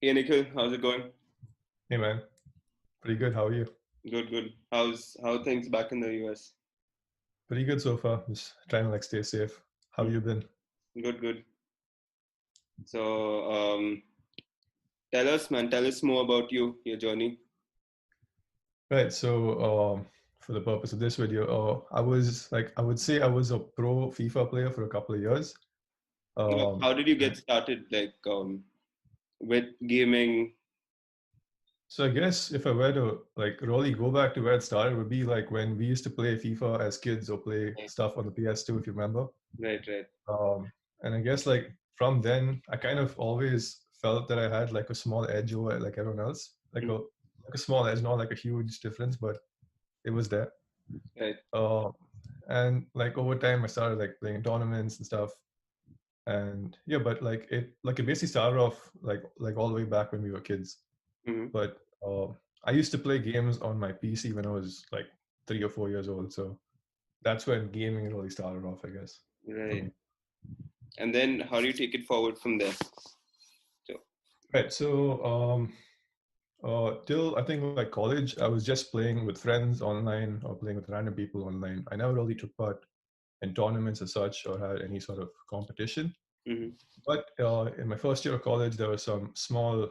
Hey Nikhil, how's it going? Hey man, pretty good. How are you? Good, good. How things back in the US? Pretty good so far. Just trying to stay safe. How Hmm. you been? Good, good. So, tell us, man. Tell us more about you, your journey. Right. For the purpose of this video, I would say I was a pro FIFA player for a couple of years. How did you get And started, with gaming? so I guess if I were to really go back to where it started, it would be like when we used to play FIFA as kids or play stuff on the PS2, if you remember. Right, right. And I guess from then, I kind of always felt that I had like a small edge over like everyone else, Mhm. like a small edge, not like a huge difference, but it was there. Right, Uh, and like over time, I started like playing tournaments and stuff. And yeah, but it basically started off like all the way back when we were kids. hmm, But I used to play games on my PC when I was like 3 or 4 years old. So that's when gaming really started off, I guess, for right. me. And then how do you take it forward from there? So, Right. Till I think like college, I was just playing with friends online or playing with random people online. I never really took part in tournaments as such or had any sort of competition. hmm, But in my first year of college, there were some small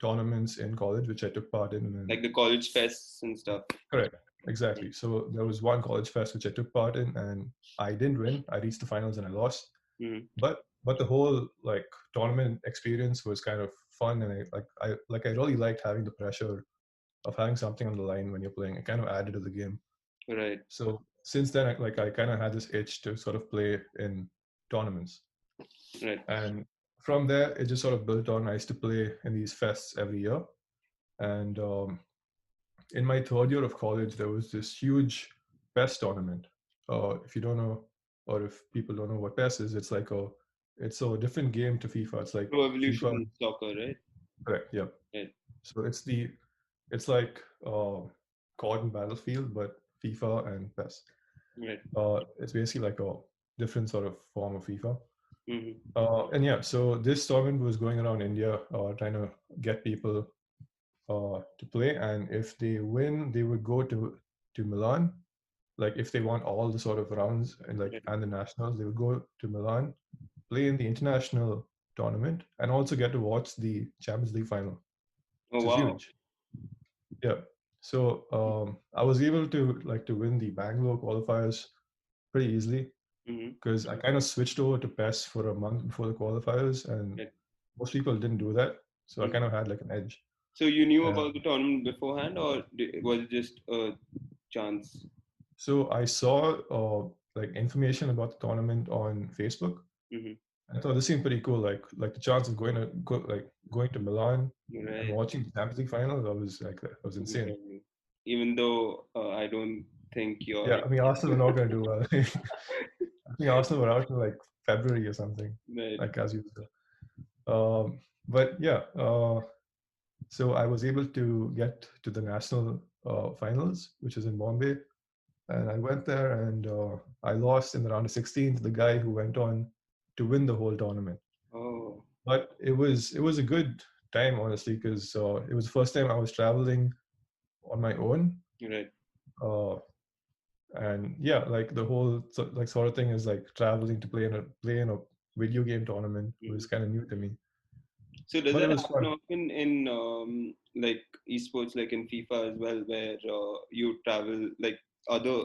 tournaments in college which I took part in. And like the college fests and stuff. correct, exactly. So there was one college fest which I took part in, and I didn't win. I reached the finals and I lost. Hmm. But the whole like tournament experience was kind of fun, and I really liked having the pressure of having something on the line when you're playing. It kind of added to the game. Right, So since then, I kind of had this itch to sort of play in tournaments, right. and from there it just sort of built on. I used to play in these fests every year, and in my third year of college, there was this huge PES tournament. If you don't know, or if people don't know what PES is, it's a different game to FIFA. It's like Pro Evolution FIFA, Soccer, right? correct? Yeah. Right, So it's like COD and Battlefield, but FIFA and PES. right. It's basically like a different sort of form of FIFA. Hmm. And yeah, so this tournament was going around India, trying to get people to play, and if they win, they would go to Milan. Like if they won all the sort of rounds Right. and the nationals, they would go to Milan, play in the international tournament, and also get to watch the Champions League final, Oh, which is wow. huge. Yeah. So I was able to win the Bangalore qualifiers pretty easily Hmm. because I kind of switched over to PES for a month before the qualifiers, and Right. most people didn't do that. So I Mm. kind of had like an edge. So you knew And about the tournament beforehand, or was it just a chance? so I saw like information about the tournament on Facebook. Hmm. I thought this seemed pretty cool. Like the chance of going to Milan and Right. watching the Champions League final. That was insane. Exactly. Even though I don't think you're Yeah, I mean Arsenal are not going to do well. I think Arsenal were out in like February or something, right. like as usual. But yeah, so I was able to get to the national finals, which is in Bombay, and I went there and I lost in the round of 16 to the guy who went on to win the whole tournament. Oh, But it was a good time honestly because it was the first time I was traveling on my own, right. uh, and yeah, like the whole sort of thing is like traveling to play in a video game tournament was Mhm. kind of new to me, So does but it that was happen fun. often in like esports, like in FIFA as well, where you travel like other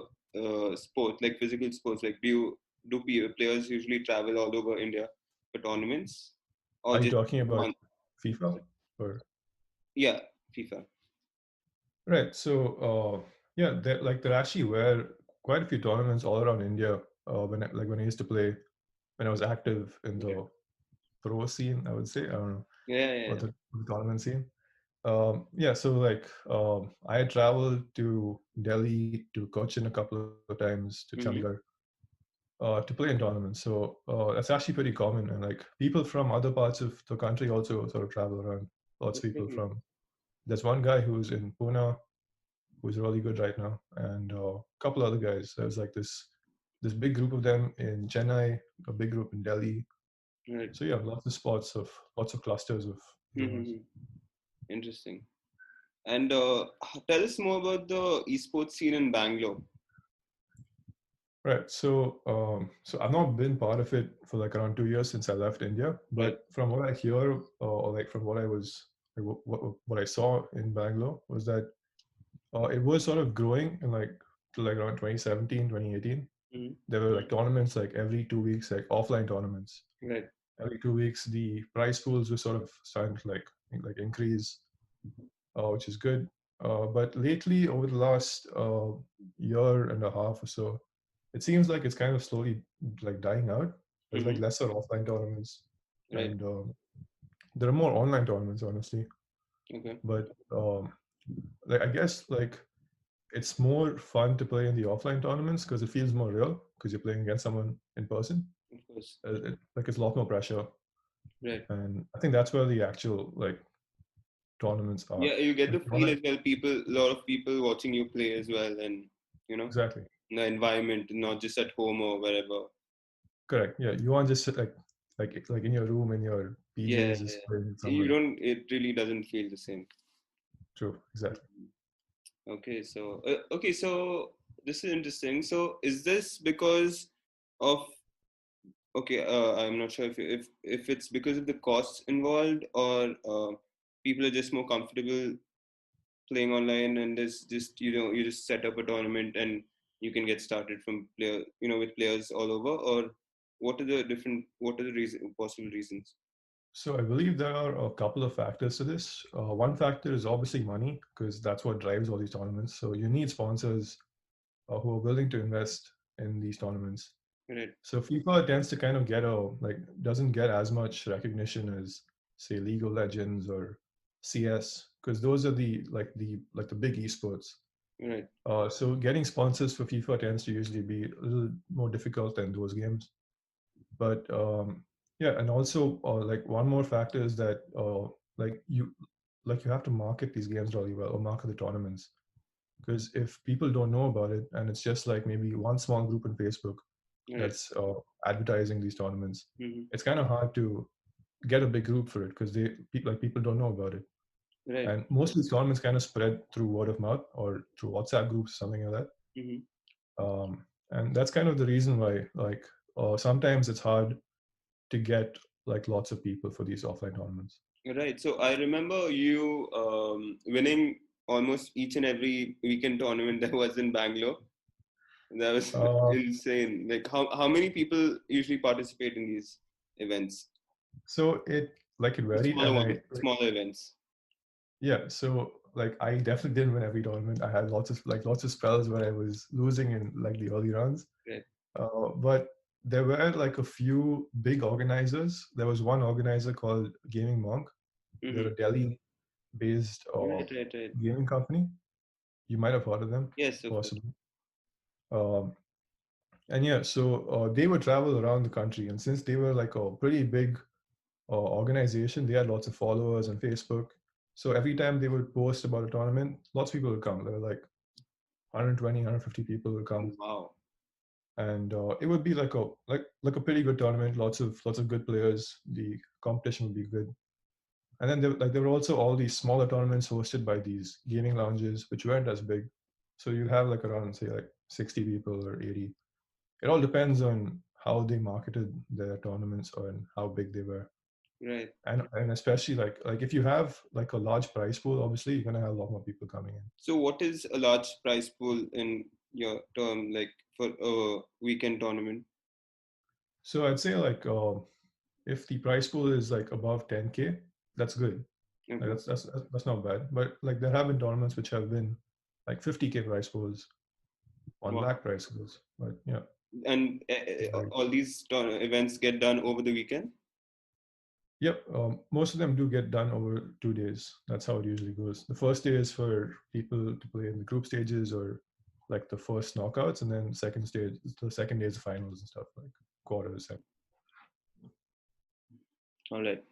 sports, like physical sports? Like players usually travel all over India for tournaments, or Are you just talking about one? FIFA or Yeah, FIFA. right? So yeah, there actually were quite a few tournaments all around India when I used to play when I was active in Right. the pro scene, I would say. I don't know, Yeah, yeah, or yeah. the tournament scene. Yeah, so I had traveled to Delhi, to Cochin a couple of times, to Chandigarh, Mm-hmm. to play in tournaments. So that's actually pretty common, and like people from other parts of the country also sort of travel around. Lots of people Exactly. from. There's one guy who's in Pune who's really good right now, and a couple other guys. There's like this big group of them in Chennai, a big group in Delhi. Right. So yeah, lots of clusters of there was. Interesting. And tell us more about the esports scene in Bangalore. Right. So I've not been part of it for like around 2 years since I left India. Right. But from what I hear, or like from what I was, like, what I saw in Bangalore was that it was sort of growing in like to like around 2017, 2018. Mhm. There were like tournaments like every 2 weeks, like offline tournaments. Right. Every 2 weeks, the prize pools were sort of starting to like increase, which is good. But lately, over the last year and a half or so, it seems like it's kind of slowly like dying out. There's like Hmm. lesser offline tournaments, Right. and there are more online tournaments, honestly. Okay. But like I guess like it's more fun to play in the offline tournaments because it feels more real because you're playing against someone in person. Of course. Like it's a lot more pressure, Right. and I think that's where the actual like tournaments are. Yeah, you get Like the feel online, as well. People, a lot of people watching you play as well, and you know, exactly. the environment, not just at home or wherever. Correct. Yeah, you want just sit like in your room in your Yeah, PJs just yeah. playing with You someone. don't. It really doesn't feel the same. True. Exactly. Okay, so this is interesting. So is this because of okay? I'm not sure if it's because of the costs involved or people are just more comfortable playing online and there's just you just set up a tournament and you can get started from player with players all over, or what are the possible reasons? So I believe there are a couple of factors to this. One factor is obviously money because that's what drives all these tournaments. So you need sponsors who are willing to invest in these tournaments. Right. So FIFA tends to kind of get doesn't get as much recognition as say League of Legends or CS because those are the big esports. Right. So getting sponsors for FIFA tends to usually be a little more difficult than those games. But yeah, and also like one more factor is that like you you have to market these games really well or market the tournaments because if people don't know about it and it's just like maybe one small group on Facebook Right. that's advertising these tournaments, Hmm. it's kind of hard to get a big group for it because people don't know about it. Right. And most of these tournaments kind of spread through word of mouth or through WhatsApp groups, something like that. Hmm. And that's kind of the reason why sometimes it's hard to get like lots of people for these offline tournaments. Right. So I remember you winning almost each and every weekend tournament that was in Bangalore. That was Uh, insane. Like how many people usually participate in these events? so it The varied, smaller and ones, smaller events. yeah, so like I definitely didn't win every tournament. I had lots of spells where I was losing in like the early rounds. Right. But there were like a few big organizers. There was one organizer called Gaming Monk. They're Hmm. a Delhi-based Right. Right. Right. gaming company. You might have heard of them, Yes, of course. possibly. Um, and yeah, so they would travel around the country, and since they were like a pretty big organization, they had lots of followers on Facebook. So every time they would post about a tournament, lots of people would come. There were like 120, 150 people would come, Wow. and it would be like a pretty good tournament. Lots of good players. The competition would be good. And then there were also all these smaller tournaments hosted by these gaming lounges, which weren't as big. So you have like around say like 60 people or 80. It all depends on how they marketed their tournaments or and how big they were. Right. And especially like if you have like a large prize pool, obviously you're gonna have a lot more people coming in. So, what is a large prize pool in your term, like for a weekend tournament? So I'd say like if the prize pool is like above 10K, that's good. Like Okay. that's not bad. But like there have been tournaments which have been like 50K prize pools, 1 lakh Wow. prize pools. But yeah, And right. all these events get done over the weekend? Yep. Most of them do get done over 2 days. That's how it usually goes. The first day is for people to play in the group stages or like the first knockouts, and then the second day is the finals and stuff like quarters. All right.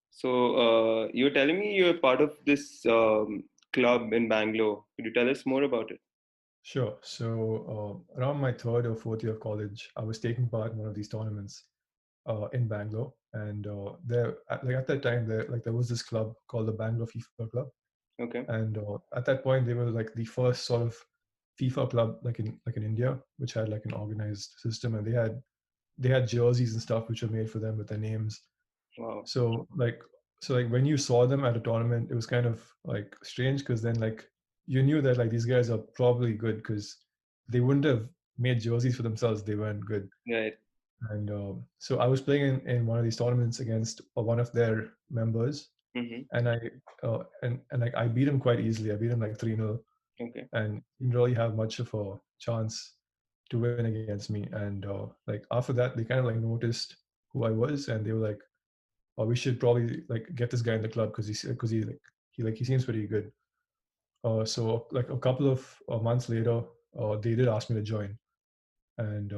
So, you're telling me you're part of this club in Bangalore. Could you tell us more about it? Sure. So around my third or fourth year of college, I was taking part in one of these tournaments in Bangalore, and there like at that time there was this club called the Bangalore FIFA Club, Okay. and at that point they were like the first sort of FIFA club like in India, which had like an organized system, and they had jerseys and stuff which were made for them with their names. Wow. So like when you saw them at a tournament, it was kind of like strange because then like you knew that like these guys are probably good because they wouldn't have made jerseys for themselves. They weren't good. Right. And so I was playing in one of these tournaments against one of their members, Mm-hmm. and and like I beat him quite easily. I beat him like 3-0, Okay. and he didn't really have much of a chance to win against me. And like after that, they kind of like noticed who I was, and they were like, "Oh, we should probably like get this guy in the club because he seems pretty good." So like a couple of months later, they did ask me to join, and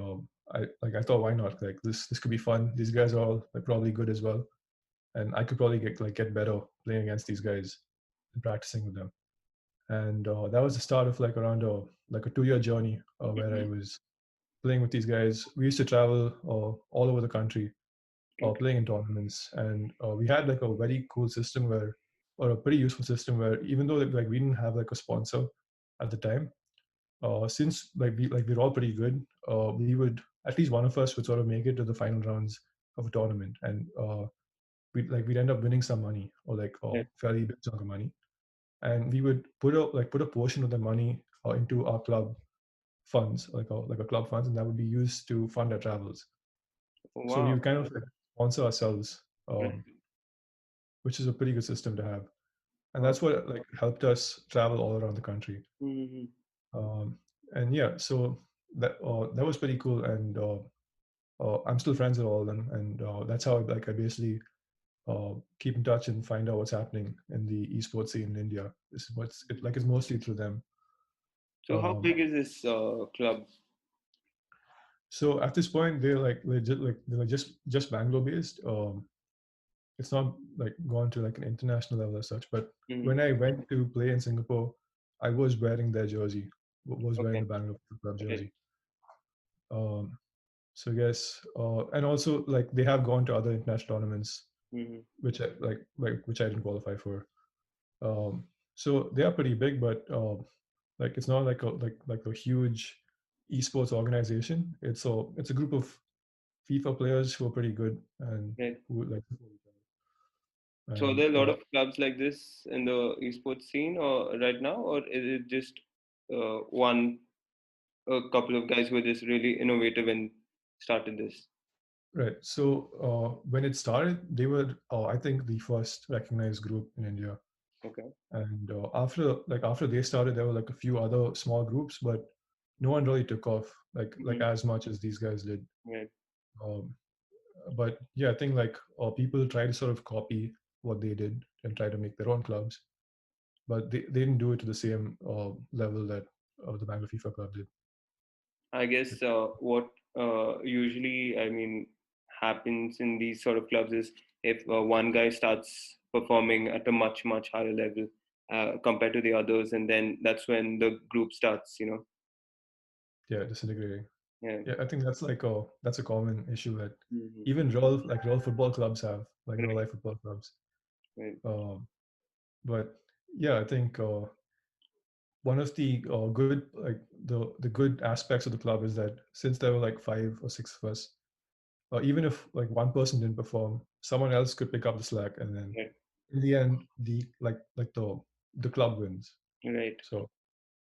I thought, why not? Like this could be fun. These guys are all like probably good as well, and I could probably get better playing against these guys and practicing with them. And that was the start of like around a 2-year journey where I Mm-hmm. was playing with these guys. We used to travel all over the country Okay. playing in tournaments, and we had like a very cool system or a pretty useful system where even though like we didn't have like a sponsor at the time, since we're all pretty good, we would at least one of us would sort of make it to the final rounds of a tournament, and we'd end up winning some money or like a Right. fairly big chunk of money, and we would put a portion of the money into our club funds, like a club funds, and that would be used to fund our travels. So we Wow. would kind of like sponsor ourselves, Right. which is a pretty good system to have, and Wow. that's what like helped us travel all around the country. Mm-hmm. Um, and yeah, so that was pretty cool, and I'm still friends with all of them, and that's how like I basically keep in touch and find out what's happening in the esports scene in India. This is what's it like. It's mostly through them. So how Um, big is this club? so at this point, they're just Bangalore based. It's not like gone to like an international level as such. But Mm-hmm. when I went to play in Singapore, I was wearing their jersey. Was wearing Okay. the Bangalore club Right. jersey. Um, so yes, and also like they have gone to other international tournaments, Mm-hmm. which I didn't qualify for. Um, so they are pretty big, but like it's not like a huge esports organization. It's a group of FIFA players who are pretty good and Right. who like support each other. So are And there a lot of clubs like this in the esports scene or right now, or is it just one a couple of guys who are just really innovative and started this? right, so when it started, they were I think the first recognized group in India. Okay. And after they started, there were like a few other small groups, but no one really took off like Mm-hmm. as much as these guys did. Right. Um, but yeah, I think like people try to sort of copy what they did and try to make their own clubs, but they didn't do it to the same level that the Bangalore FIFA club did. I guess what usually, I mean, happens in these sort of clubs is if one guy starts performing at a much, much higher level compared to the others, and then that's when the group starts, you know. Yeah, disintegrating. Yeah. Yeah, I think that's a common issue that Hmm. even real football clubs have, like real Right, life football clubs. right. Um, but yeah, I think one of the good like the good aspects of the club is that since there were like 5 or 6 of us, even if like one person didn't perform, someone else could pick up the slack, and then Right, in the end, the club wins. right. So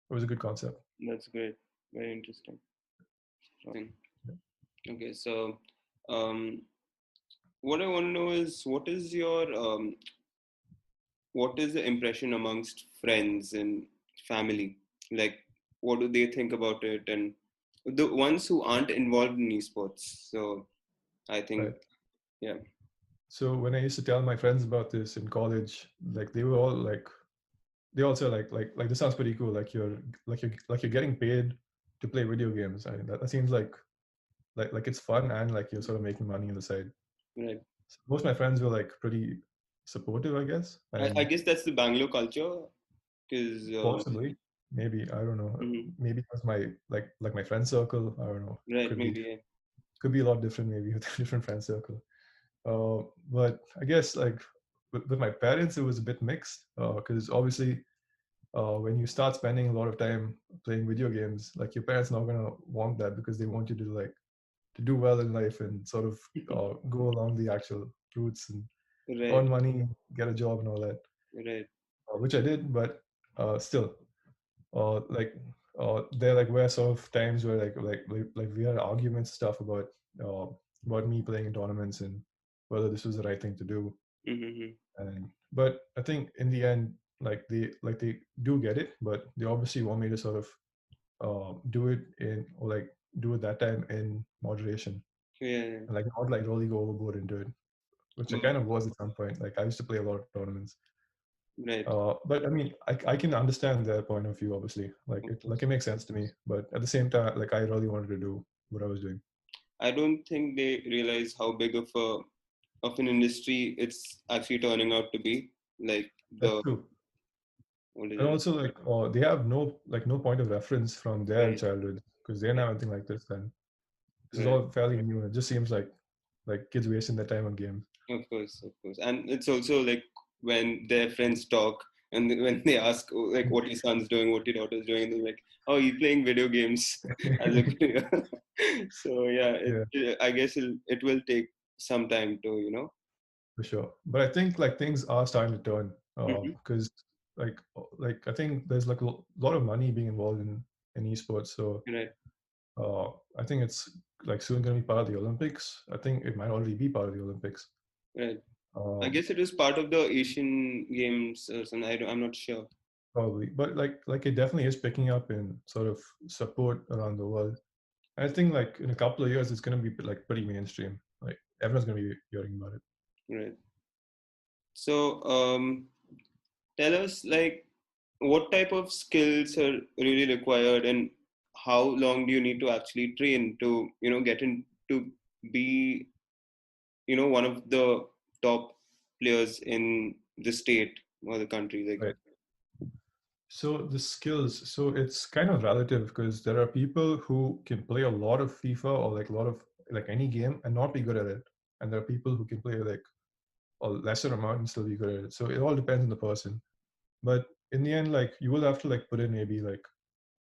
it was a good concept. That's great. Very interesting. Okay, so um, what I want to know is what is the impression amongst friends and family? Like, what do they think about it? And the ones who aren't involved in esports. So I think, Right. yeah, So when I used to tell my friends about this in college, like they were all like, they also like this sounds pretty cool. Like you're getting paid to play video games. I mean, that seems like it's fun and like you're sort of making money on the side. right. So most of my friends were like pretty supportive, I guess, I and guess that's the Bangalore culture, because possibly maybe I don't know. mhm, Maybe it was my my friend circle. I don't know. right, maybe, yeah. Could be a lot different maybe with a different friend circle. But I guess like with my parents, it was a bit mixed because obviously when you start spending a lot of time playing video games, like your parents not gonna want that because they want you to like to do well in life and sort of go along the actual routes and Right, earn money, get a job and all that, right. which I did, but still, like there like were sort of times where like we had arguments stuff uh, about me playing in tournaments and whether this was the right thing to do. Mm-hmm. And but I think in the end, like they do get it, but they obviously want me to sort of do it in or like do it that time in moderation Yeah, and like not like really go overboard into it, which I yeah. kind of was at some point. Like I used to play a lot of tournaments. Right, But I mean, I can understand their point of view. Obviously, of course. like it makes sense to me. But at the same time, like I really wanted to do what I was doing. I don't think they realize how big of an industry it's actually turning out to be. Like That's the true. what is And it? also, like, they have no point of reference from their Right, childhood because they didn't have anything like this. Then this is right. all fairly new. It just seems like kids wasting their time on games. Of course, and it's also like when their friends talk and when they ask like what your son's doing, what your daughter's doing, and they're like, "Oh, you're playing video games as a kid." So yeah, Yeah, I guess it will take some time to for sure. But I think like things are starting to turn Hmm. because like I think there's like a lot of money being involved in esports. So Right, Uh, I think it's like soon going to be part of the Olympics. I think it might already be part of the Olympics. right. I Um, guess it was part of the Asian Games or something. I'm not sure. Probably, but like it definitely is picking up in sort of support around the world. I think like in a couple of years, it's going to be like pretty mainstream. Like everyone's going to be hearing about it. Right. So, tell us like what type of skills are really required and how long do you need to actually train to, get in to be, one of the top players in the state or the country. Like, Right. So the skills, so it's kind of relative because there are people who can play a lot of FIFA or like a lot of like any game and not be good at it, and there are people who can play like a lesser amount and still be good at it. So it all depends on the person. But in the end, like you will have to like put in maybe like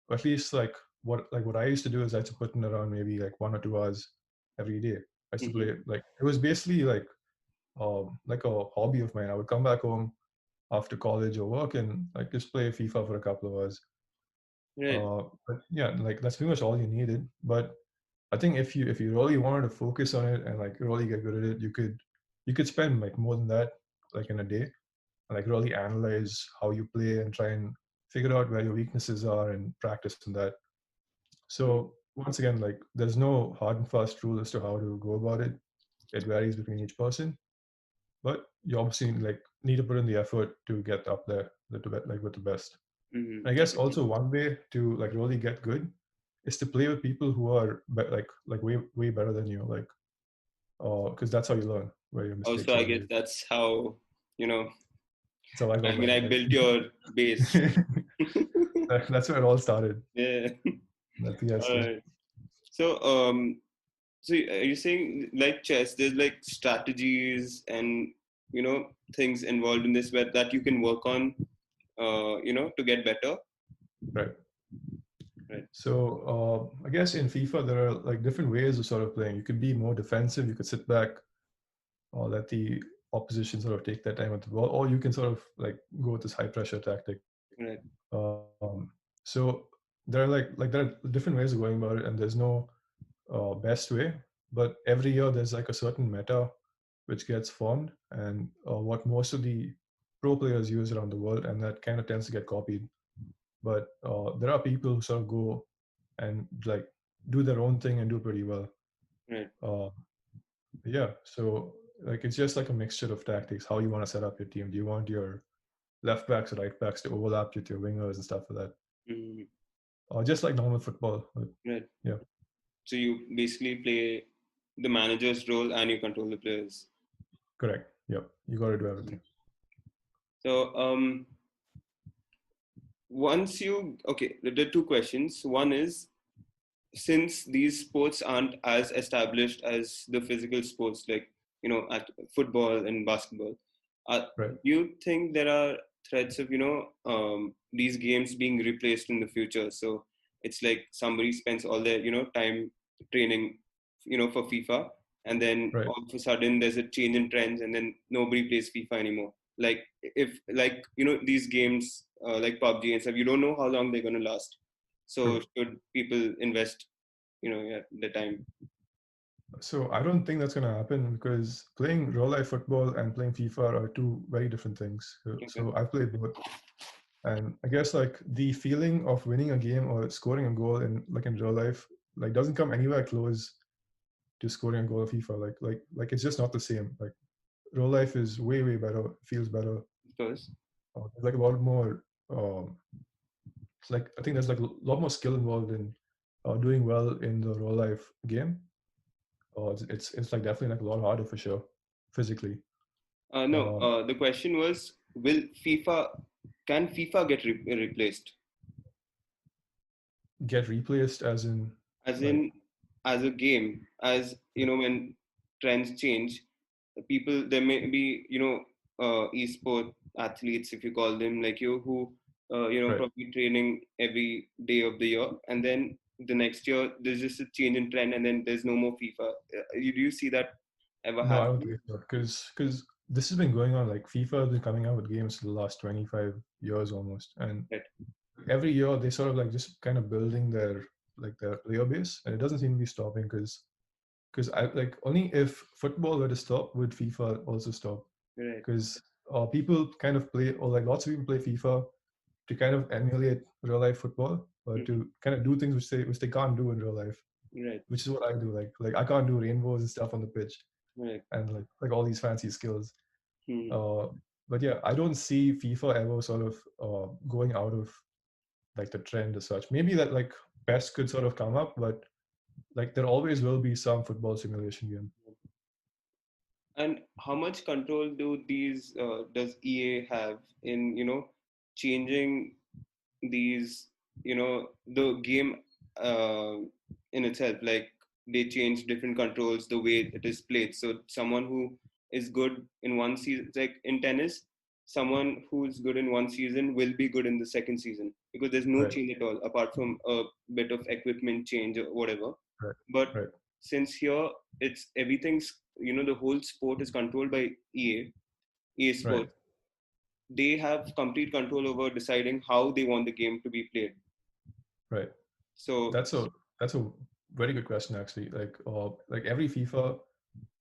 or at least like what I used to do is I used to put in around maybe like 1 or 2 hours every day. I used to hmm. play like it was basically like a hobby of mine. I would come back home after college or work and like just play FIFA for a couple of hours. Right. But yeah, like that's pretty much all you needed. But I think if you really wanted to focus on it and like really get good at it, you could spend like more than that like in a day and like really analyze how you play and try and figure out where your weaknesses are and practice on that. Mm-hmm. So once again, like there's no hard and fast rule as to how to go about it. It varies between each person, but you obviously like need to put in the effort to get up there like with the best. Mm-hmm. And I guess also one way to like really get good is to play with people who are like way better than you, like because that's how you learn where your Also, mistakes I are guess made. that's how, you know, So I got I mean, I mine. built your base. That's where it all started. Yeah. That PS2. Alright. So, so are you saying like chess, there's like strategies and things involved in this where that you can work on, to get better, Right. right? So I guess in FIFA there are like different ways of sort of playing. You could be more defensive. You could sit back or let the opposition sort of take their time with the ball, or you can sort of like go with this high pressure tactic. Right. So there are different ways of going about it, and there's no best way. But every year there's like a certain meta which gets formed, and what most of the pro players use around the world, and that kind of tends to get copied. But there are people who sort of go and like do their own thing and do pretty well. Right. Uh, yeah, so like it's just like a mixture of tactics. How you want to set up your team? Do you want your left backs or right backs to overlap with your wingers and stuff like that? Mm, Or just like normal football. But right. yeah, So you basically play the manager's role and you control the players. correct. Yep, you got to do everything. So, once you okay, there are two questions. One is, since these sports aren't as established as the physical sports, like at football and basketball. Right. Do you think there are threats of these games being replaced in the future? So it's like somebody spends all their time training for FIFA, and then Right. all of a sudden there's a change in trends, and then nobody plays FIFA anymore. Like if like these games like PUBG and stuff, you don't know how long they're going to last. So True. should people invest yeah, the time? So I don't think that's going to happen because playing real life football and playing FIFA are two very different things. Okay. So I've played both, and I guess like the feeling of winning a game or scoring a goal in real life like doesn't come anywhere close to scoring a goal in FIFA. Like it's just not the same. Like real life is way better, feels better. Of course. There's like a lot more. It's like I think there's like a lot more skill involved in doing well in the real life game. It's like definitely like a lot harder for sure, physically. No, Um, the question was, can FIFA get replaced? get replaced as in As like in, as a game, as when trends change, people, there may be, esport athletes, if you call them like you, who, right. probably training every day of the year. And then the next year, there's just a change in trend, and then there's no more FIFA. Do you see that ever No, I don't happen? think so. Because this has been going on. Like FIFA has been coming out with games for the last 25 years almost, and Right. every year they sort of like just kind of building their player base, and it doesn't seem to be stopping because I like only if football were to stop would FIFA also stop Right. because people kind of play or like lots of people play FIFA to kind of emulate real life football or Mhm. to kind of do things which they can't do in real life, Right. which is what I do. Like I can't do rainbows and stuff on the pitch Right. and like all these fancy skills. Hmm. Uh, but yeah, I don't see FIFA ever sort of going out of like the trend as such. Maybe that like PES could sort of come up, but like there always will be some football simulation game. And how much control does EA have in changing these the game uh, in itself? Like they change different controls, the way it is played. So someone who is good in one season, like in tennis, someone who's good in one season will be good in the second season because there's no Right, change at all apart from a bit of equipment change or whatever. right, But right, since here it's everything's the whole sport is controlled by EA right, Sports. They have complete control over deciding how they want the game to be played. right. So That's a very good question actually. Like every FIFA,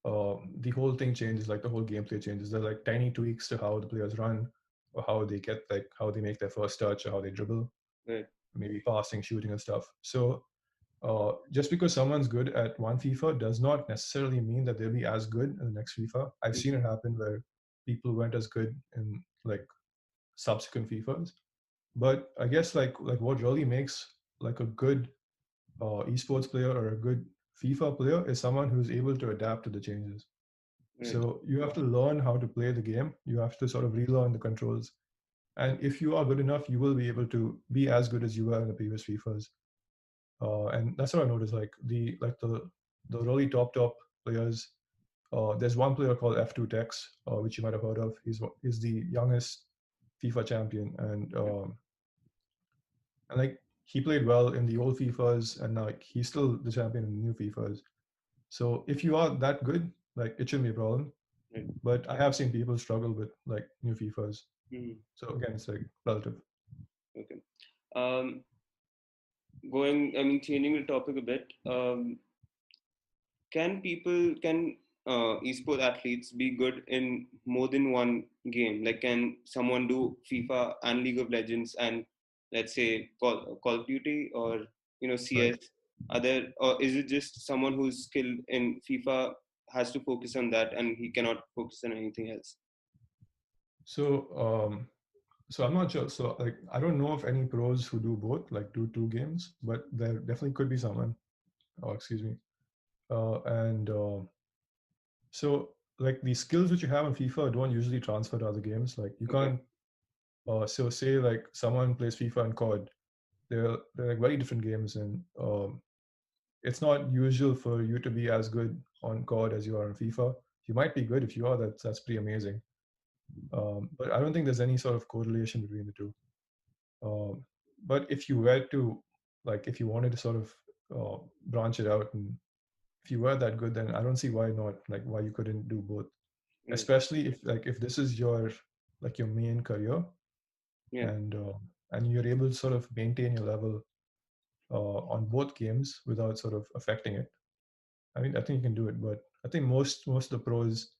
the whole thing changes. Like the whole gameplay changes. There are like tiny tweaks to how the players run, or how they get like how they make their first touch, or how they dribble, right, maybe passing, shooting, and stuff. So just because someone's good at one FIFA does not necessarily mean that they'll be as good in the next FIFA. I've seen it happen where people weren't as good in like subsequent FIFAs. But I guess like what really makes like a good esports player or a good FIFA player is someone who's able to adapt to the changes. right, So you have to learn how to play the game. You have to sort of relearn the controls. And if you are good enough, you will be able to be as good as you were in the previous FIFAs. And that's what I noticed. Like the really top players. There's one player called F2 Tex, which you might have heard of. He's the youngest FIFA champion, and like he played well in the old FIFAs, and like he's still the champion in the new FIFAs. So if you are that good, like it shouldn't be a problem. right. But I have seen people struggle with like new FIFAs. Mhm. So again, it's like relative. Okay. Um, I mean, changing the topic a bit. Can esport athletes be good in more than one game? Like, can someone do FIFA and League of Legends and let's say Call of Duty or Right. CS? Or is it just someone who's skilled in FIFA has to focus on that and he cannot focus on anything else? So so I'm not sure. So like I don't know of any pros who do both, like do two games, but there definitely could be someone. Oh, excuse me. And so like the skills which you have in FIFA don't usually transfer to other games. Like you Okay. can't. So say like someone plays FIFA and COD. They're like very different games, and it's not usual for you to be as good on COD as you are on FIFA. you might be good. If you are, that's pretty amazing. But I don't think there's any sort of correlation between the two. Um, but if you were to, like, if you wanted to sort of branch it out, and if you were that good, then I don't see why not, like, why you couldn't do both. Right. Especially if, like, if this is your, like, your main career, Yeah. and you're able to sort of maintain your level on both games without sort of affecting it. I mean, I think you can do it, but I think most of the pros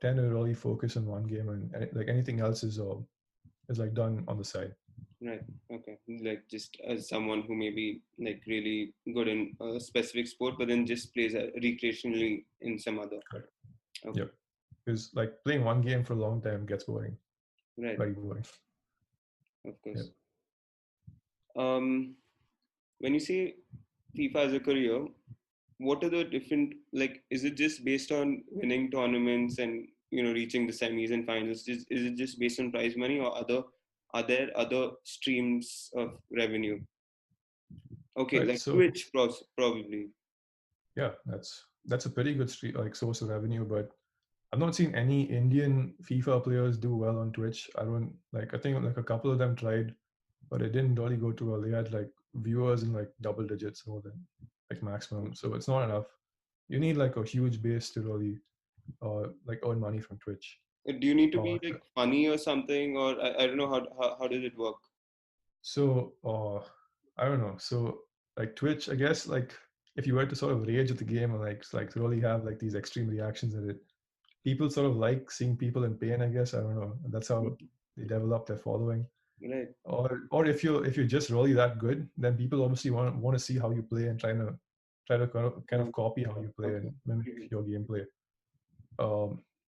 tend to really focus on one game, and like anything else is like done on the side. Right. Okay. Like just as someone who may be like really good in a specific sport, but then just plays recreationally in some other. Correct. Okay. Yep. Because like playing one game for a long time gets boring, Right. very boring. Of Yep. course. When you say FIFA as a career, what are the different, like? Is it just based on winning tournaments and reaching the semis and finals? Is it just based on prize money, or are there other streams of revenue? Okay, Right. like So Twitch probably. yeah, that's a pretty good like source of revenue, but I've not seen any Indian FIFA players do well on Twitch. I don't like. I think like a couple of them tried, but it didn't really go too well. They had like viewers in like double digits more than like maximum, so it's not enough. You need like a huge base to really like earn money from Twitch. Do you need to Uh, be like funny or something, or I don't know how does it work? so I don't know. So like Twitch, I guess like if you were to sort of rage at the game and like really have like these extreme reactions at it, people sort of like seeing people in pain. I guess I don't know. That's how they develop their following. Right. Or if you're just really that good, then people obviously want to see how you play and try to kind of copy how you play Okay. and mimic Mhm. your gameplay.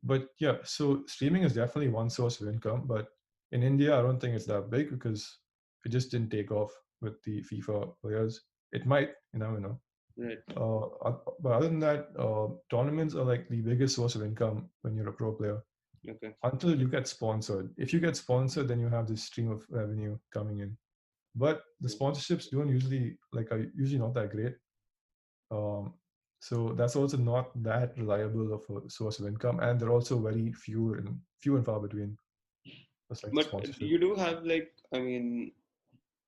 But yeah, so streaming is definitely one source of income, but in India, I don't think it's that big because it just didn't take off with the FIFA players. It might, you never know. Right. But other than that, tournaments are like the biggest source of income when you're a pro player Okay. until you get sponsored. If you get sponsored, then you have this stream of revenue coming in. But the sponsorships don't usually like are usually not that great. Um, so that's also not that reliable of a source of income, and they're also very few and far between. Just like the But sponsorship. you do have like, I mean,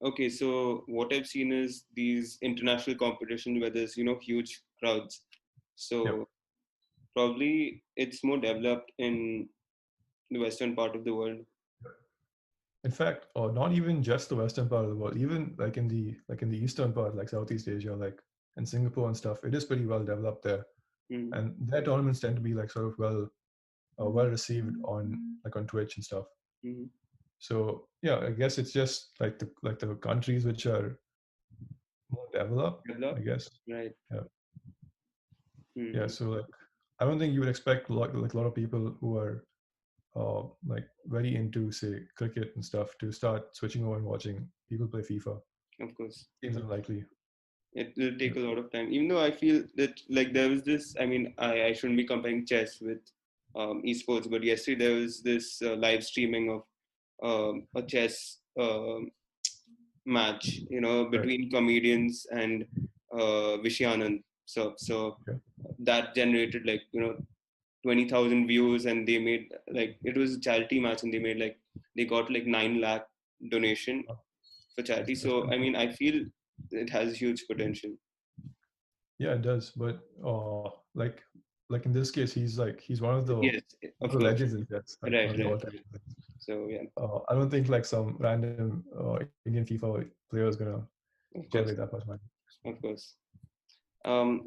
okay, so what I've seen is these international competitions where there's huge crowds. Yep. So probably it's more developed in the western part of the world. In fact, or not even just the western part of the world, even like in the eastern part, like Southeast Asia, like in Singapore and stuff, it is pretty well developed there, Mm-hmm. and their tournaments tend to be like sort of well received on Twitch and stuff. Mm-hmm. So yeah, I guess it's just like the countries which are more developed, I Developed, guess. right? Yeah. Yeah. Mm-hmm. So like, I don't think you would expect a lot of people who are like very into say cricket and stuff to start switching over and watching people play FIFA. Of course. Seems unlikely. It will Yeah. take a lot of time. Even though I feel that like there was this, I mean, I shouldn't be comparing chess with esports, but yesterday there was this live streaming of a chess match, Right. between comedians and Vishy Anand. So Okay. that generated like 20,000 views, and they made like it was a charity match, and they got like 9 lakh donation Wow. for charity. That's So pretty I good. mean, I feel it has huge potential. Yeah, it does. But like in this case, he's one of the Yes, of course. legends in chess, like one Right, of the right. all-time legends. So yeah, I don't think like some random Indian FIFA player is gonna of course, generate that much money. of course.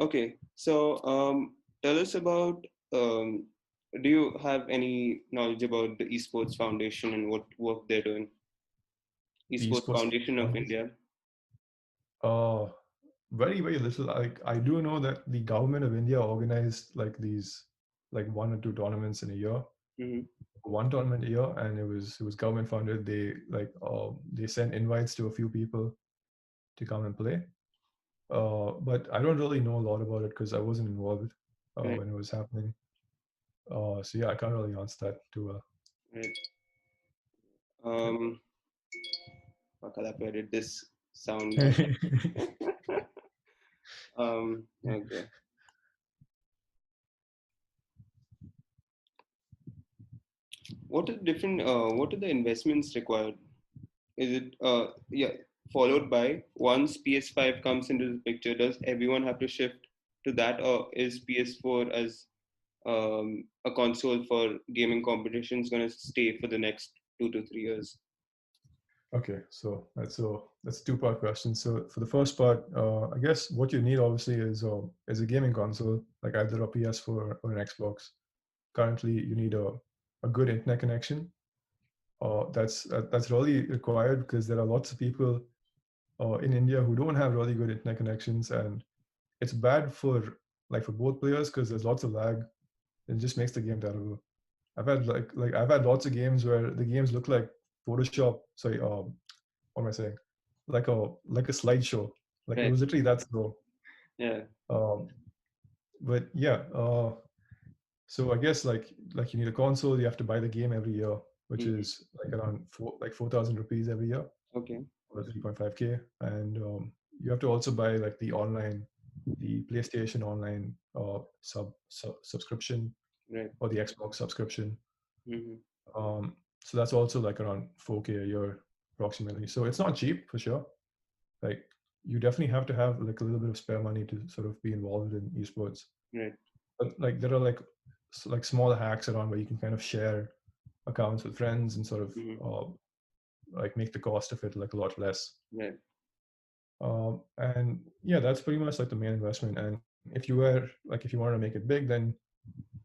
Okay, so tell us about. Um, do you have any knowledge about the Esports Foundation and what work they're doing? The Esports esports Foundation of foundation. India. Uh, very very little. Like I do know that the government of India organized like these like one or two tournaments in a year, Mm-hmm. one tournament a year, and it was government funded. They sent invites to a few people to come and play. But I don't really know a lot about it because I wasn't involved Right, when it was happening. So yeah, I can't really answer that too well. right. Yep. Fuck, I'll have to edit this sound out. Yeah. Okay. what are the different? What are the investments required? Is it yeah, followed by once PS5 comes into the picture, does everyone have to shift to that, or is PS4 as a console for gaming competitions going to stay for the next 2 to 3 years? Okay, so that's a two-part question. So for the first part, I guess what you need obviously is a gaming console, like either a PS4 or an Xbox. Currently, you need a good internet connection. That's really required because there are lots of people in India who don't have really good internet connections, and it's bad for for both players because there's lots of lag. It just makes the game terrible. I've had lots of games where the games look like Photoshop. Sorry, what am I saying? Like a slideshow. Like it Right. was literally that slow. Yeah. Um, but yeah, so I guess you need a console. You have to buy the game every year, which Mhm. is like around 4,000 rupees every year, Okay. or 3.5K, and you have to also buy like the PlayStation Online subscription Right. or the Xbox subscription. Hmm. So that's also like around 4K a year approximately. So it's not cheap for sure. Like you definitely have to have like a little bit of spare money to sort of be involved in esports. Right. But like there are like small hacks around where you can kind of share accounts with friends and sort of Hmm. like make the cost of it like a lot less. Right. And yeah, that's pretty much like the main investment. And if you want to make it big, then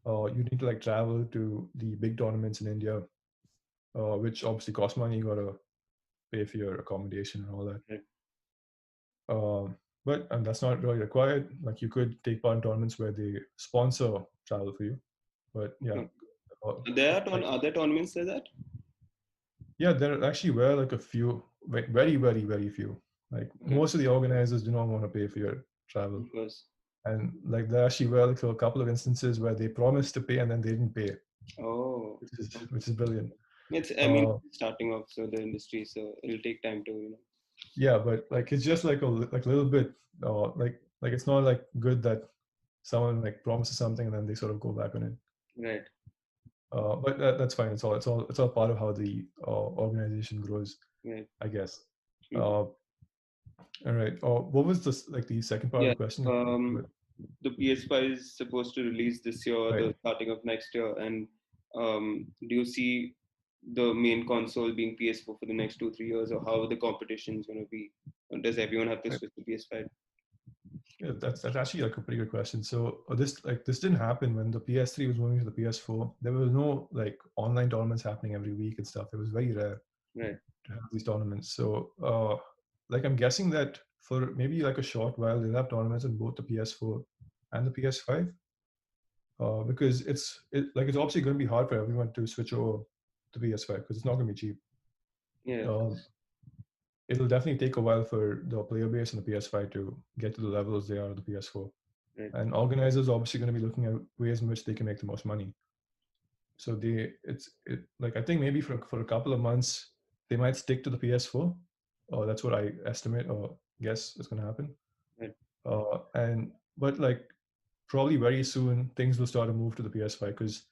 you need to like travel to the big tournaments in India, which obviously cost money. You gotta pay for your accommodation and all that. Right. But and that's not really required. Like you could take part in tournaments where they sponsor travel for you. But yeah, Okay. uh, There are like other tournaments like that. yeah, there actually were like a few, like very few. Like Okay. most of the organizers do not want to pay for your travel, Of course. and like there actually were like a couple of instances where they promised to pay and then they didn't pay, Oh. which is brilliant. It's, I mean, Uh, starting off so the industry, so it'll take time to, yeah, but like it's just like like a little bit, like it's not like good that someone like promises something and then they sort of go back on it. right. But that's fine. It's all part of how the organization grows, Right. I guess. Hmm. Uh, all right. What was this like the second part of Yeah. the question? Um, the PS5 is supposed to release this year, Right. the starting of next year, and do you see the main console being PS4 for the next 2 3 years, or how the competition is going to be? Does everyone have to Right. switch to PS5? Yeah, that's actually like a pretty good question. So this didn't happen when the PS3 was moving to the PS4. There was no like online tournaments happening every week and stuff. It was very rare Right. to have these tournaments. So like I'm guessing that for maybe like a short while they'll have tournaments on both the PS4 and the PS5. Because it's obviously going to be hard for everyone to switch over to PS5 because it's not going to be cheap. Yeah. Of Um, course. it'll definitely take a while for the player base in the PS5 to get to the levels they are on the PS4. Right. And organizers are obviously going to be looking at ways in which they can make the most money. So like I think maybe for a couple of months they might stick to the PS4. That's what I estimate or guess is going to happen. Right. And but like probably very soon things will start to move to the PS5 because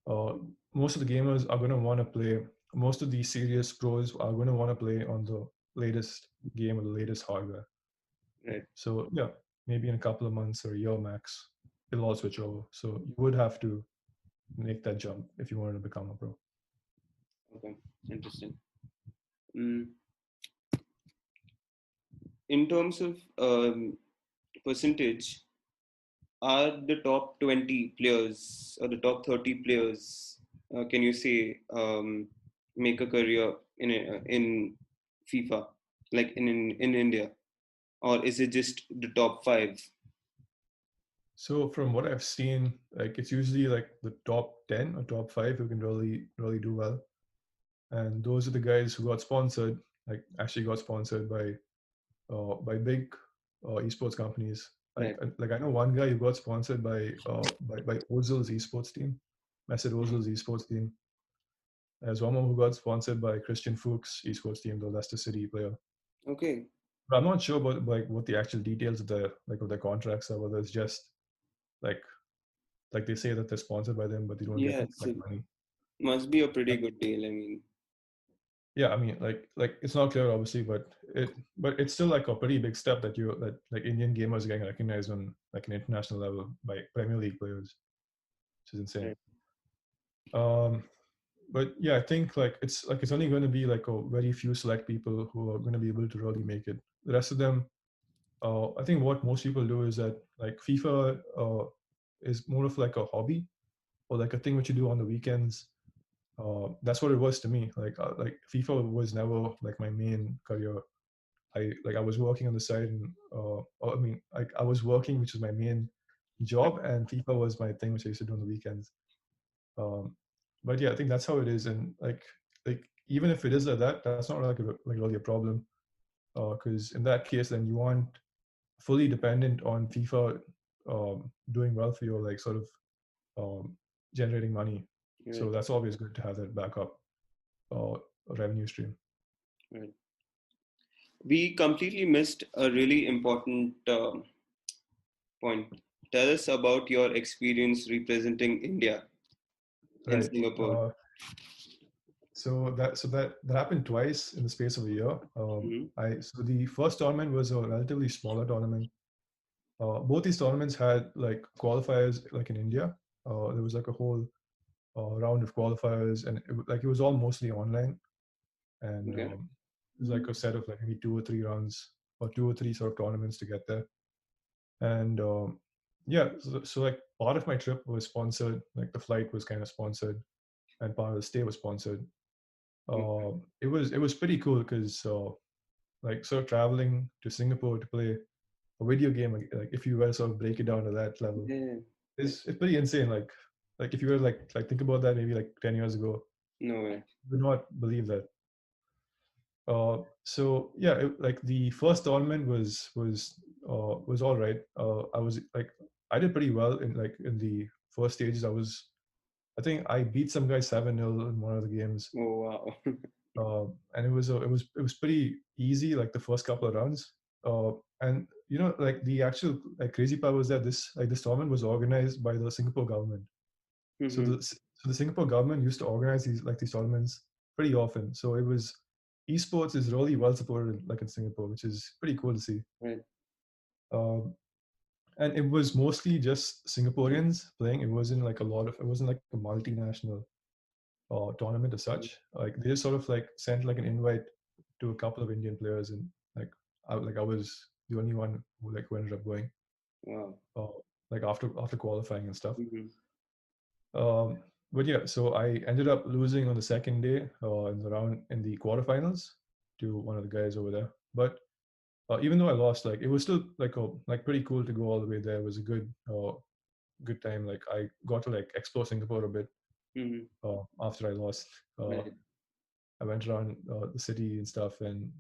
uh, most of the gamers are going to want to play. Most of the serious pros are going to want to play on the latest game or the latest hardware. Right. So yeah, maybe in a couple of months or a year max, it'll all switch over. So you would have to make that jump if you wanted to become a pro. Okay. Interesting. Mm. In terms of percentage, are the top 20 players or the top 30 players, can you say, make a career in FIFA, like in India, or is it just the top five? So from what I've seen, like it's usually like the top 10 or top 5 who can really do well. And those are the guys who got sponsored, like actually got sponsored by big esports companies. Right. Like I know one guy who got sponsored by Ozil's esports team, Mesut Mhm. Ozil's esports team. There's one more who got sponsored by Christian Fuchs esports team, the Leicester City player. Okay. But I'm not sure about like what the actual details of their contracts are. Whether it's just like like they say that they're sponsored by them, but they don't get Yeah. like So money. Must be a pretty good deal. I mean, Yeah, I mean, like it's not clear obviously, but it's still like a pretty big step that like Indian gamers getting recognized on like an international level by Premier League players, which is insane. right. Um, but yeah, I think it's only going to be like a very few select people who are going to be able to really make it. The rest of them, I think what most people do is that like FIFA is more of like a hobby or like a thing which you do on the weekends. That's what it was to me. Like FIFA was never like my main career. I was working on the side, and I mean, like I was working, which was my main job, and FIFA was my thing, which I used to do on the weekends. Um, but yeah, I think that's how it is, and like even if it is like that, that's not like really a problem, because in that case, then you aren't fully dependent on FIFA doing well for you, like sort of um, generating money. So Right. that's always good to have that backup uh, revenue stream. Right. We completely missed a really important point. Tell us about your experience representing India in Right. Singapore. So that happened twice in the space of a year. Hmm. So the first tournament was a relatively smaller tournament. Both these tournaments had like qualifiers, like in India. There was like a whole round of qualifiers, and it was all mostly online. And Okay. it was like a set of like maybe 2 or 3 rounds or 2 or 3 sort of tournaments to get there. And yeah, so like part of my trip was sponsored. Like the flight was kind of sponsored, and part of the stay was sponsored. Okay. It was pretty cool because like sort of traveling to Singapore to play a video game, like if you were to sort of break it down to that level, Yeah. Yeah. it's pretty insane. Like if you were like think about that maybe like 10 years ago, No way. you would not believe that. So yeah, like the first tournament was all right. I did pretty well in the first stages. I think I beat some guy 7-0 in one of the games. Oh wow. And it was pretty easy like the first couple of rounds. And like the actual like crazy part was that this tournament was organized by the Singapore government. So Hmm. the Singapore government used to organize these tournaments pretty often. So it was esports is really well supported like in Singapore, which is pretty cool to see. Right. Um, and it was mostly just Singaporeans playing. It wasn't like a multinational tournament as such. Like they just sort of like sent like an invite to a couple of Indian players, and I was the only one who ended up going Wow. uh, like after qualifying and stuff. Hmm. Um, but yeah, so I ended up losing on the second day in the quarterfinals to one of the guys over there. But even though I lost, like it was still like pretty cool to go all the way there. It was a good time. Like I got to like explore Singapore a bit Hmm. after I lost. Uh, Right. I went around the city and stuff, and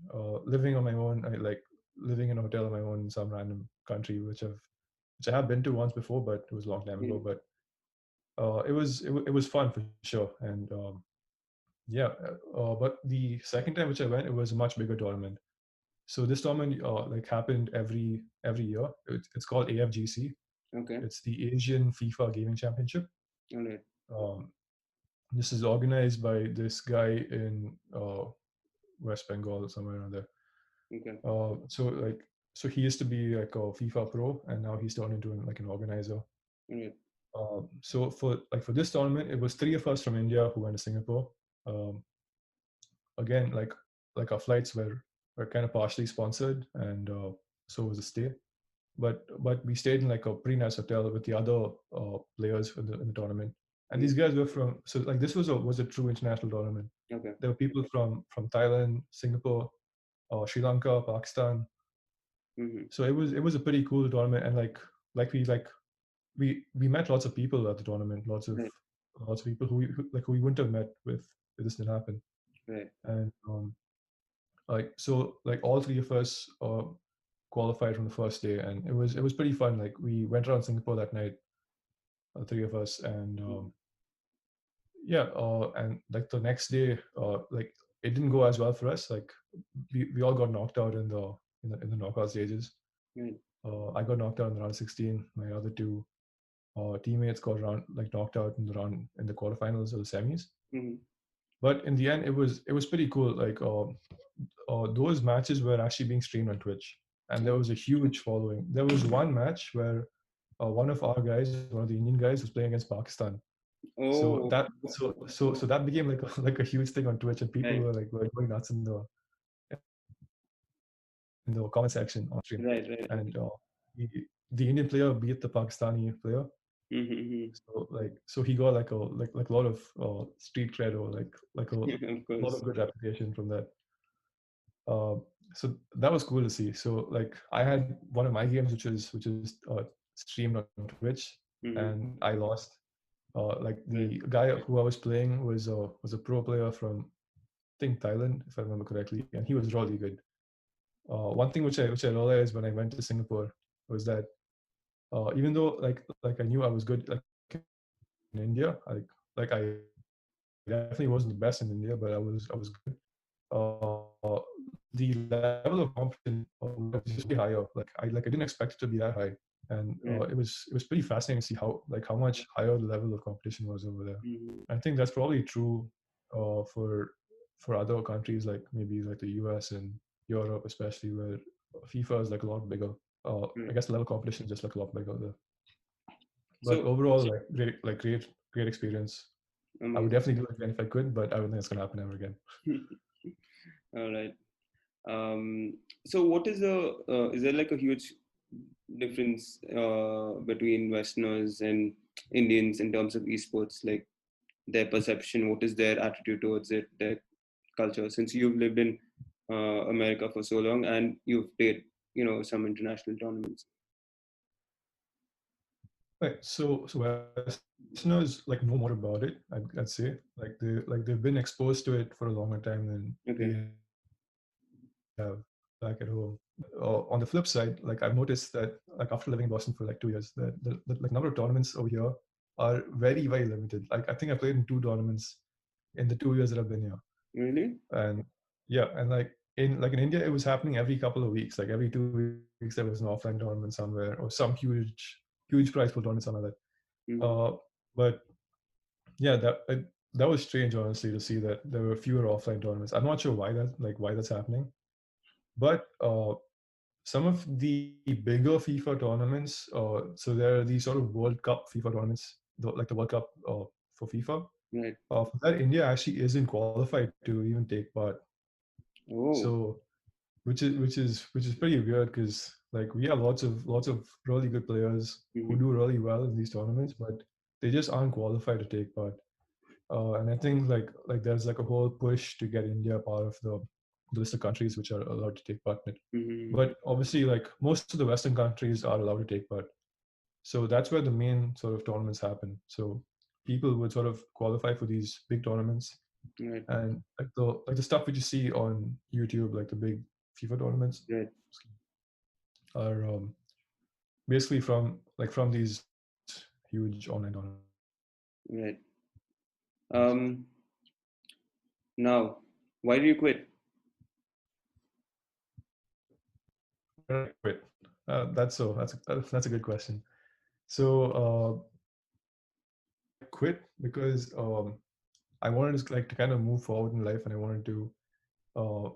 living on my own. I like living in a hotel on my own in some random country, which I have been to once before, but it was a long time ago. Yeah. But it was fun for sure, and yeah. But the second time which I went, it was a much bigger tournament. So this tournament like happened every year. It's called AFGC. Okay. It's the Asian FIFA Gaming Championship. All right. Um, this is organized by this guy in West Bengal or somewhere around there. Okay. So he used to be like a FIFA pro, and now he's turned into like an organizer. All right. So for this tournament, it was 3 of us from India who went to Singapore. Um, Again, like our flights were kind of partially sponsored, and so was the stay. But we stayed in like a pretty nice hotel with the other players in the tournament. And Mm. these guys were from so like this was a true international tournament. Okay. There were people from Thailand, Singapore, Sri Lanka, Pakistan. Hmm. So it was a pretty cool tournament, and we met lots of people at the tournament, Right. lots of people who we wouldn't have met if this didn't happen. Right. And like all 3 of us qualified from the first day, and it was pretty fun. Like we went around Singapore that night, 3 of us, and Mm. yeah, and like the next day, like it didn't go as well for us. Like we all got knocked out in the knockout stages. Right. I got knocked out in the round 16. My other two teammates got knocked out in the quarterfinals or the semis. Mm-hmm. But in the end, it was pretty cool. Like those matches were actually being streamed on Twitch, and there was a huge following. There was one match where one of our guys, one of the Indian guys, was playing against Pakistan. So Oh, so that became like a, like a huge thing on Twitch, and people right, were going nuts in the comment section on stream. right, right, right. And he, the Indian player beat the Pakistani player. Mm-hmm. So he got like a lot of street cred, or like a Of lot course. of good reputation from that. Uh, so that was cool to see. So like I had one of my games, which is streamed on Twitch, and Mm-hmm. I lost. Like Right. the guy who I was playing was a pro player from, I think, Thailand, if I remember correctly, and he was really good. One thing which I realized when I went to Singapore was that even though like I knew I was good like in India, like I definitely wasn't the best in India, but I was good. Uh, the level of competition was just way higher. Like I didn't expect it to be that high, and Right. it was pretty fascinating to see how much higher the level of competition was over there. Mm-hmm. I think that's probably true for other countries, like maybe like the US and Europe, especially, where FIFA is like a lot bigger. I Right. guess the level of competition is just like a lot bigger there. But So, overall, great experience. I would amazing. definitely do it again if I could, but I don't think it's gonna happen ever again. All right. Um, so what is there like a huge difference between Westerners and Indians in terms of esports, like their perception, what is their attitude towards it, their culture? Since you've lived in America for so long and you've played, some international tournaments. Right. So Westerners like know more about it. I'd say they've been exposed to it for a longer time than we Okay. have back at home. On the flip side, like I've noticed that like after living in Boston for like 2 years, the like number of tournaments over here are very limited. Like I think I played in 2 tournaments in the 2 years that I've been here. Really? And yeah, and like in India, it was happening every couple of weeks. Like every 2 weeks, there was an offline tournament somewhere, or some huge prize pool tournament somewhere like that. Mm-hmm. But yeah, that was strange, honestly, to see that there were fewer offline tournaments. I'm not sure why that's happening, but some of the bigger FIFA tournaments, so there are these sort of World Cup FIFA tournaments, like the World Cup for FIFA. Right. For that, India actually isn't qualified to even take part. Oh. So which is pretty weird, because like we have lots of really good players who Mm-hmm. do really well in these tournaments, but they just aren't qualified to take part. And I think like there's like a whole push to get India part of the list of countries which are allowed to take part in it. Mm-hmm. But obviously, like most of the Western countries are allowed to take part, so that's where the main sort of tournaments happen. So people would sort of qualify for these big tournaments, Right. and like the stuff which you see on YouTube, like the big FIFA tournaments, Right. are basically from these huge online tournaments. Right. Um, Now, why did you quit? Why did I quit? That's a good question. So I quit because I wanted to kind of move forward in life, and I wanted to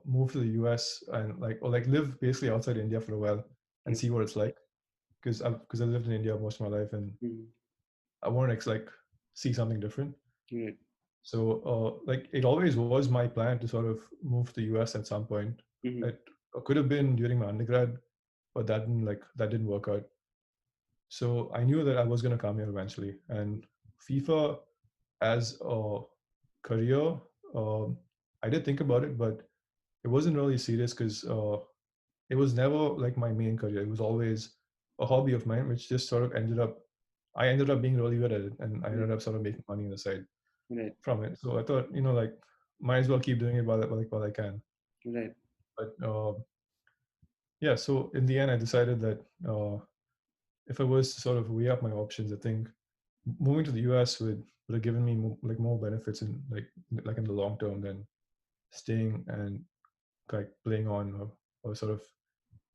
move to the US, and like live basically outside India for a while and see what it's like, because I lived in India most of my life, and Mm-hmm. I wanted to like see something different. Right. So like it always was my plan to sort of move to the US at some point. Mm-hmm. It could have been during my undergrad, but that didn't work out. So I knew that I was going to come here eventually. And FIFA as a career, um, I did think about it, but it wasn't really serious, because it was never like my main career. It was always a hobby of mine, which just sort of I ended up being really good at it, and I Right. ended up sort of making money on the side Right. from it. So I thought, like, might as well keep doing it while I can. Right. But yeah, so in the end, I decided that if I was to sort of weigh up my options, I think moving to the US would have given me more benefits in like in the long term than staying and like playing on, or sort of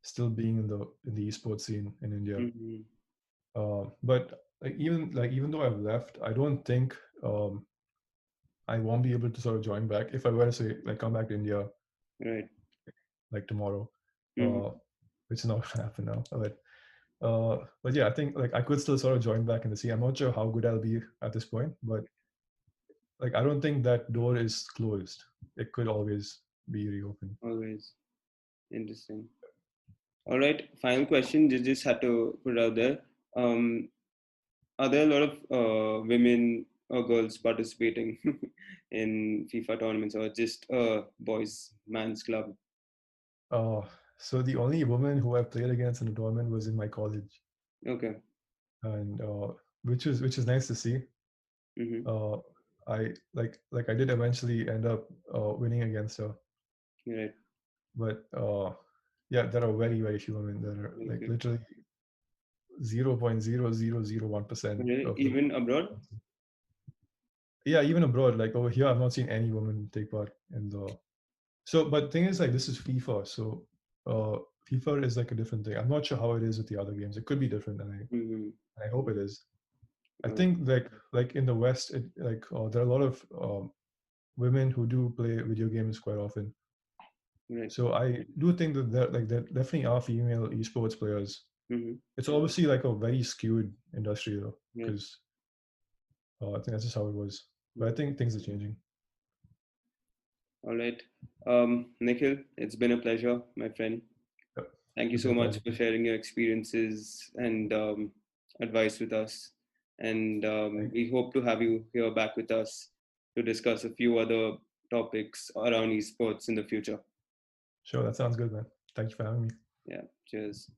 still being in the esports scene in India. Mm-hmm. But like even though I've left, I don't think um, I won't be able to sort of join back if I were to say like come back to India Right. like tomorrow, Hmm. which is not gonna happen now. But yeah, I think like I could still sort of join back in the scene. I'm not sure how good I'll be at this point, but like I don't think that door is closed. It could always be reopened. Always interesting. All right. Final question. Just had to put it out there. Um, are there a lot of women or girls participating in FIFA tournaments, or just a boys' man's club? Uh, so the only woman who I played against in a tournament was in my college, Okay. and which is nice to see. Mm-hmm. Uh, I did eventually end up winning against her, Right. but yeah, there are very very few women. There are like Okay. literally 0.0001% Really? of the. Even abroad? Yeah, even abroad, like over here, I've not seen any woman take part in the. So, but thing is, like, this is FIFA, so uh, FIFA is like a different thing. I'm not sure how it is with the other games. It could be different, and Mm-hmm. I hope it is. I Oh, think like in the West, there are a lot of women who do play video games quite often. right. So I do think that there definitely are female esports players. Mm-hmm. It's obviously like a very skewed industry though, Right. because I think that's just how it was. But I Mm. think things are changing. All right. Nikhil, it's been a pleasure, my friend. Yep. Thank you It's been so a much pleasure. for sharing your experiences and advice with us. And Thank we hope to have you here back with us to discuss a few other topics around esports in the future. Sure, that sounds good, man. Thank you for having me. Yeah. Cheers.